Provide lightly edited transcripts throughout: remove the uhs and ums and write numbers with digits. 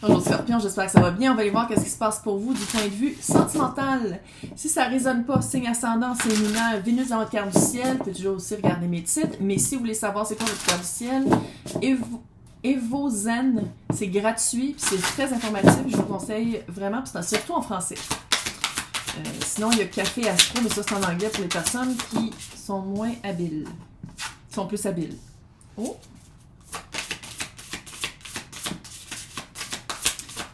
Bonjour Scorpion, j'espère que ça va bien. On va aller voir qu'est-ce qui se passe pour vous du point de vue sentimental. Si ça résonne pas, signe ascendant, signe lunaire, Vénus dans votre carte du ciel. Vous pouvez toujours aussi regarder mes titres. Mais si vous voulez savoir c'est quoi votre carte du ciel, EvoZen, c'est gratuit, puis c'est très informatif. Je vous conseille vraiment, puis c'est surtout en français. Sinon, il y a Café Astro, mais ça c'est en anglais pour les personnes qui sont moins habiles. Qui sont plus habiles. Oh!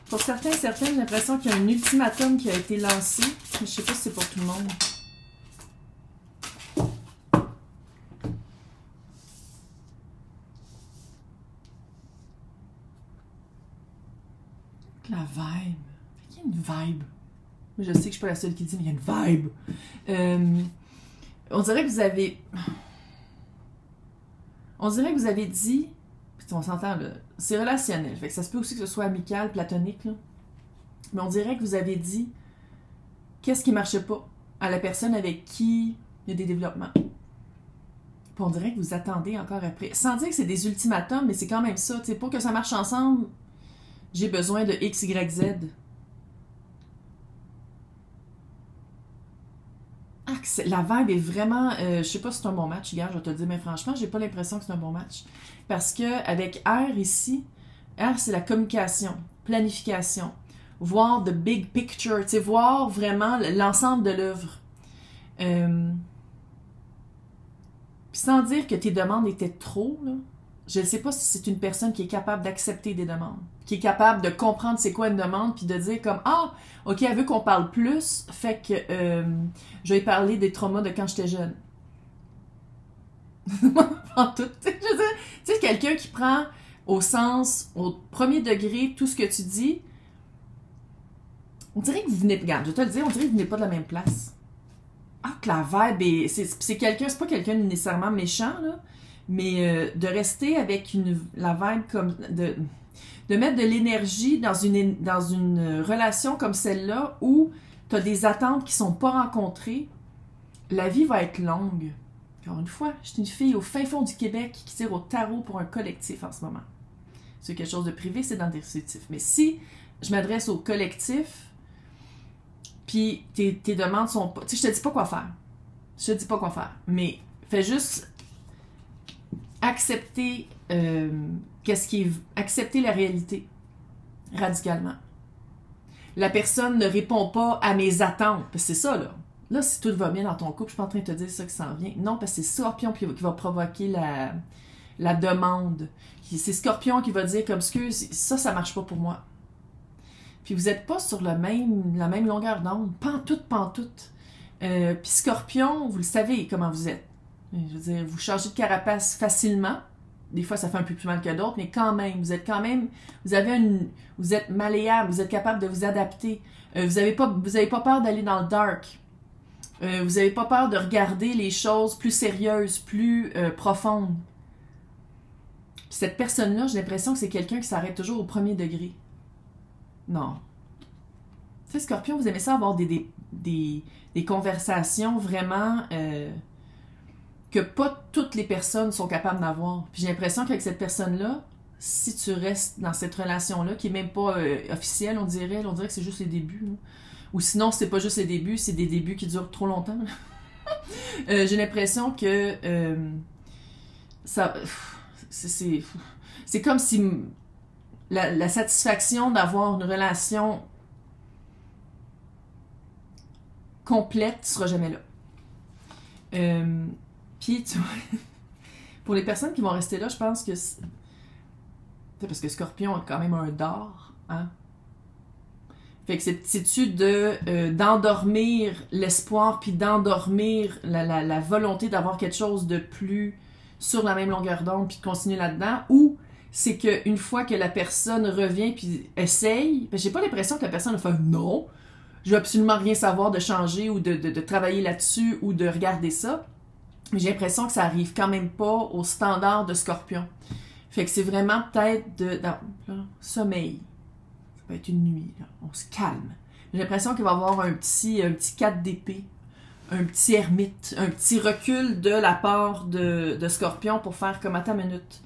Pour certains et certaines, j'ai l'impression qu'il y a un ultimatum qui a été lancé. Mais je ne sais pas si c'est pour tout le monde. La vibe. Il y a une vibe. Je sais que je ne suis pas la seule qui dit, mais il y a une vibe. On dirait que vous avez... On dirait que vous avez dit... On s'entend, là. C'est relationnel. Fait que ça se peut aussi que ce soit amical, platonique, là. Mais on dirait que vous avez dit qu'est-ce qui ne marche pas à la personne avec qui il y a des développements. Puis on dirait que vous attendez encore après. Sans dire que c'est des ultimatums, mais c'est quand même ça. T'sais, pour que ça marche ensemble, j'ai besoin de X, Y, Z. Ah, la vibe est vraiment... je sais pas si c'est un bon match, gars, je vais te le dire, mais franchement, j'ai pas l'impression que c'est un bon match. Parce que avec R ici, R c'est la communication, planification, voir the big picture, tu sais, voir vraiment l'ensemble de l'œuvre. Sans dire que tes demandes étaient trop, là, je ne sais pas si c'est une personne qui est capable d'accepter des demandes, qui est capable de comprendre c'est quoi une demande, puis de dire comme « Ah, ok, elle veut qu'on parle plus, fait que je vais parler des traumas de quand j'étais jeune. » En tout, tu sais, quelqu'un qui prend au premier degré, tout ce que tu dis, on dirait que vous venez, regarde, je vais te le dire, on dirait que vous venez pas de la même place. Ah, que la vibe c'est quelqu'un, c'est pas quelqu'un nécessairement méchant, là, mais de rester avec la vibe comme, de mettre de l'énergie dans une relation comme celle-là où tu as des attentes qui sont pas rencontrées, la vie va être longue. Encore une fois, je suis une fille au fin fond du Québec qui tire au tarot pour un collectif en ce moment. C'est quelque chose de privé, c'est dans des collectifs. Mais si je m'adresse au collectif, puis tes demandes sont pas... Tu sais, je te dis pas quoi faire. Je te dis pas quoi faire. Mais fais juste accepter accepter la réalité radicalement. La personne ne répond pas à mes attentes. Parce que c'est ça, là. Là, si tout va bien dans ton couple, je suis pas en train de te dire ça qui s'en vient. Non, parce que c'est Scorpion qui va provoquer la demande. C'est Scorpion qui va dire comme ça marche pas pour moi. Puis vous n'êtes pas sur la même longueur d'onde. Pantoute. Puis Scorpion, vous le savez comment vous êtes. Je veux dire, vous changez de carapace facilement. Des fois, ça fait un peu plus mal que d'autres, mais quand même, vous êtes malléable, vous êtes capable de vous adapter. Vous avez pas peur d'aller dans le dark. Vous n'avez pas peur de regarder les choses plus sérieuses, plus profondes. Puis cette personne-là, j'ai l'impression que c'est quelqu'un qui s'arrête toujours au premier degré. Non. Tu sais, Scorpion, vous aimez ça avoir des conversations vraiment que pas toutes les personnes sont capables d'avoir. Puis j'ai l'impression qu'avec cette personne-là, si tu restes dans cette relation-là, qui est même pas officielle, on dirait que c'est juste les débuts. Là. Ou sinon, c'est pas juste les débuts, c'est des débuts qui durent trop longtemps. J'ai l'impression que c'est comme si la satisfaction d'avoir une relation complète ne sera jamais là. Puis, tu vois, pour les personnes qui vont rester là, je pense que parce que Scorpion a quand même un dard, hein? Fait que c'est-tu d'endormir l'espoir puis d'endormir la volonté d'avoir quelque chose de plus sur la même longueur d'onde puis de continuer là-dedans, ou c'est qu'une fois que la personne revient puis essaye, j'ai pas l'impression que la personne a fait non, je veux absolument rien savoir de changer ou de travailler là-dessus ou de regarder ça, mais j'ai l'impression que ça arrive quand même pas au standard de Scorpion. Fait que c'est vraiment peut-être sommeil. Ça peut être une nuit, là. On se calme. J'ai l'impression qu'il va y avoir un petit 4 d'épée, un petit ermite, un petit recul de la part de Scorpion pour faire comme, attends une minute.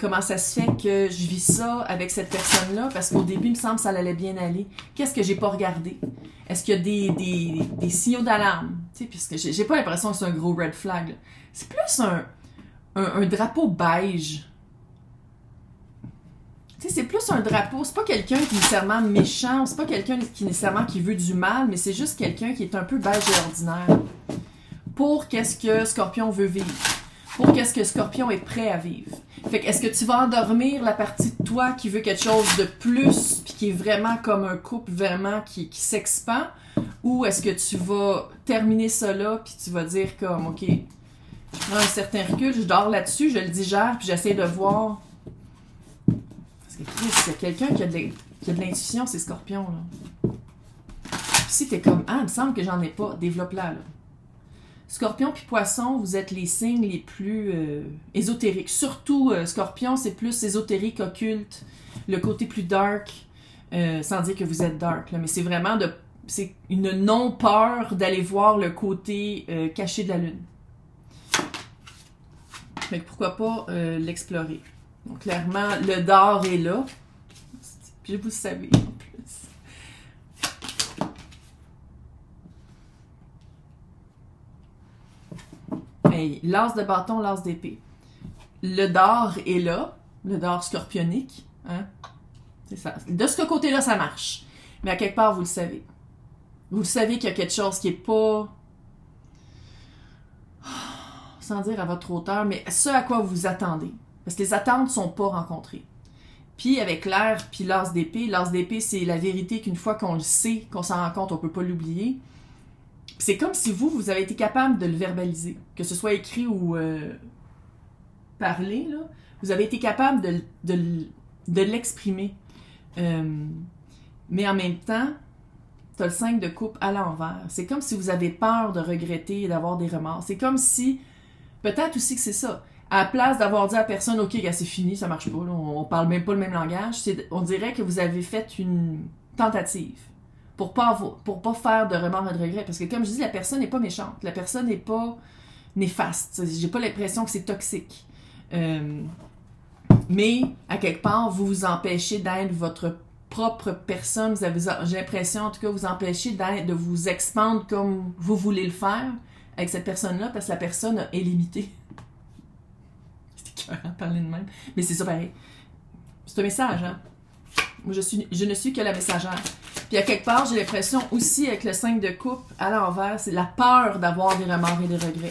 Comment ça se fait que je vis ça avec cette personne-là? Parce qu'au début, il me semble que ça allait bien aller. Qu'est-ce que j'ai pas regardé? Est-ce qu'il y a des signaux d'alarme? Tu sais, puisque j'ai pas l'impression que c'est un gros red flag. C'est plus un drapeau beige. Tu sais, c'est plus un drapeau. C'est pas quelqu'un qui est nécessairement méchant. C'est pas quelqu'un qui nécessairement qui veut du mal, mais c'est juste quelqu'un qui est un peu beige et ordinaire. Pour qu'est-ce que Scorpion veut vivre. Pour qu'est-ce que Scorpion est prêt à vivre. Fait que est-ce que tu vas endormir la partie de toi qui veut quelque chose de plus, puis qui est vraiment comme un couple vraiment qui s'expand, ou est-ce que tu vas terminer ça là, puis tu vas dire comme, ok, je prends un certain recul, je dors là-dessus, je le digère, puis j'essaie de voir. Parce que c'est quelqu'un qui a de l'intuition, c'est Scorpion, là. Puis si t'es comme, ah, il me semble que j'en ai pas, développe-la, là. Scorpion puis Poisson, vous êtes les signes les plus ésotériques. Surtout, Scorpion, c'est plus ésotérique, occulte, le côté plus dark, sans dire que vous êtes dark, là, mais c'est vraiment c'est une non-peur d'aller voir le côté caché de la Lune. Fait que pourquoi pas l'explorer. Donc clairement, le d'or est là. Puis vous le savez en plus. Hey, l'as de bâton, l'as d'épée. Le dard est là, le dard scorpionique. Hein? C'est ça. De ce côté-là, ça marche. Mais à quelque part, vous le savez. Vous le savez qu'il y a quelque chose qui est pas... Sans dire à votre hauteur, mais ce à quoi vous vous attendez. Parce que les attentes ne sont pas rencontrées. Puis avec l'air, puis l'as d'épée, c'est la vérité qu'une fois qu'on le sait, qu'on s'en rend compte, on ne peut pas l'oublier. C'est comme si vous avez été capable de le verbaliser, que ce soit écrit ou parlé, là. Vous avez été capable de l'exprimer. Mais en même temps, tu as le 5 de coupe à l'envers. C'est comme si vous avez peur de regretter et d'avoir des remords. C'est comme si, peut-être aussi que c'est ça, à la place d'avoir dit à la personne, ok, c'est fini, ça marche pas, là, on parle même pas le même langage, on dirait que vous avez fait une tentative. Pour pas faire de remords et de regrets. Parce que comme je dis, la personne n'est pas méchante. La personne n'est pas néfaste. J'ai pas l'impression que c'est toxique. Mais, à quelque part, vous vous empêchez d'être votre propre personne. J'ai l'impression, en tout cas, vous empêchez de vous expandre comme vous voulez le faire avec cette personne-là, parce que la personne est limitée. C'est écœurant de parler de même. Mais c'est ça pareil. C'est un message, hein? Moi, je ne suis que la messagère. Puis à quelque part, j'ai l'impression aussi avec le 5 de coupe à l'envers, c'est la peur d'avoir des remords et des regrets.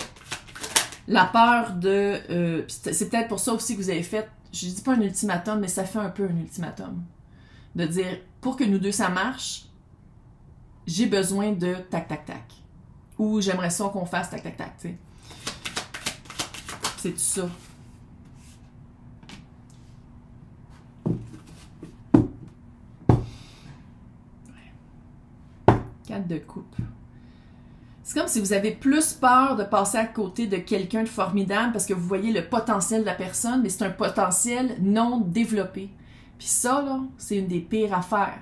La peur de... c'est peut-être pour ça aussi que vous avez fait, je dis pas un ultimatum, mais ça fait un peu un ultimatum. De dire, pour que nous deux ça marche, j'ai besoin de tac tac tac. Ou j'aimerais ça qu'on fasse tac tac tac, tu sais. C'est tout ça. 4 de coupe. C'est comme si vous avez plus peur de passer à côté de quelqu'un de formidable parce que vous voyez le potentiel de la personne, mais c'est un potentiel non développé. Puis ça, là, c'est une des pires affaires.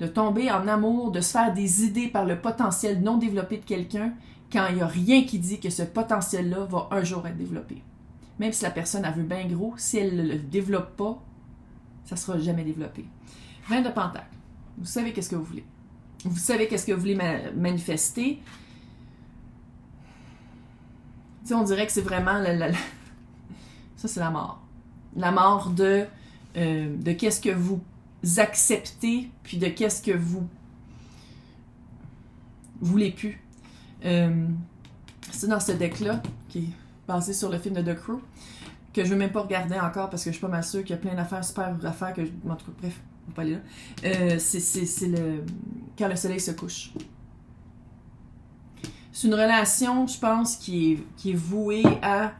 De tomber en amour, de se faire des idées par le potentiel non développé de quelqu'un quand il n'y a rien qui dit que ce potentiel-là va un jour être développé. Même si la personne, elle veut bien gros, si elle ne le développe pas, ça ne sera jamais développé. 20 de pentacle. Vous savez qu'est-ce que vous voulez. Vous savez qu'est-ce que vous voulez manifester. Tu sais, on dirait que c'est vraiment... Ça, c'est la mort. La mort de qu'est-ce que vous acceptez, puis de qu'est-ce que vous voulez plus. C'est dans ce deck-là, qui est basé sur le film de The Crow, que je ne veux même pas regarder encore, parce que je suis pas mal sûre qu'il y a plein d'affaires, super affaires, que en tout cas, bref, on va pas aller là. C'est quand le soleil se couche. C'est une relation, je pense, qui est vouée à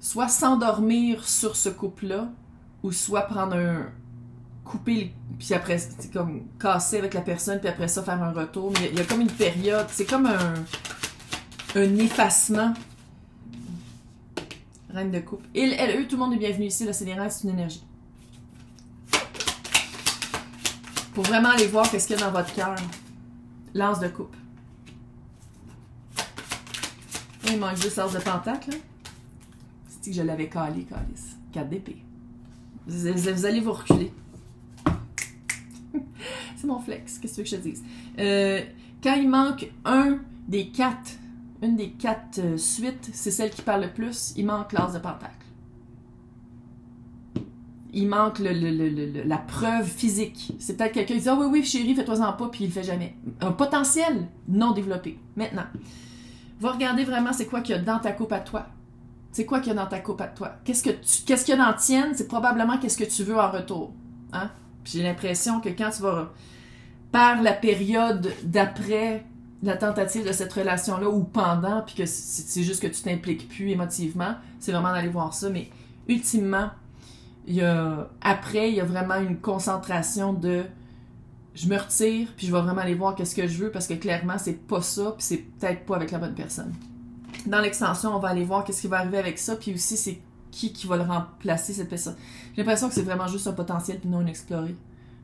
soit s'endormir sur ce couple-là, ou soit prendre couper, puis après, c'est comme casser avec la personne, puis après ça, faire un retour. Mais il y a comme une période, c'est comme un effacement. Reine de coupe. Eux, tout le monde est bienvenu ici, là, c'est les reines, c'est une énergie. Pour vraiment aller voir qu'est-ce qu'il y a dans votre cœur. L'as de coupe. il manque juste l'as de pentacle. C'est que je l'avais calé, calice. 4 d'épée. Vous allez vous reculer. C'est mon flex, qu'est-ce que tu veux que je te dise? Quand il manque une des quatre suites, c'est celle qui parle le plus, il manque l'as de pentacle. Il manque la preuve physique. C'est peut-être quelqu'un qui dit « Ah oui, oui, chérie, fais-toi-en pas », puis il le fait jamais. Un potentiel non développé. Maintenant, va regarder vraiment c'est quoi qu'il y a dans ta coupe à toi. C'est quoi qu'il y a dans ta coupe à toi? Qu'est-ce qu'il y a dans la tienne? C'est probablement qu'est-ce que tu veux en retour. Hein? Puis j'ai l'impression que quand tu vas par la période d'après la tentative de cette relation-là ou pendant, puis que c'est juste que tu t'impliques plus émotivement, c'est vraiment d'aller voir ça. Mais ultimement, après, il y a vraiment une concentration de je me retire, puis je vais vraiment aller voir qu'est-ce que je veux, parce que clairement, c'est pas ça, puis c'est peut-être pas avec la bonne personne. Dans l'extension, on va aller voir qu'est-ce qui va arriver avec ça, puis aussi, c'est qui va le remplacer, cette personne. J'ai l'impression que c'est vraiment juste un potentiel, puis non inexploré.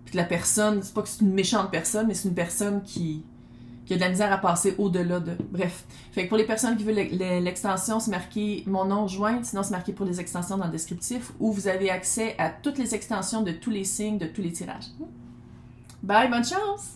Puis que la personne, c'est pas que c'est une méchante personne, mais c'est une personne qui a de la misère à passer au-delà de... Bref. Fait que pour les personnes qui veulent l'extension, c'est marqué mon nom joint, sinon c'est marqué pour les extensions dans le descriptif, où vous avez accès à toutes les extensions de tous les signes, de tous les tirages. Bye, bonne chance!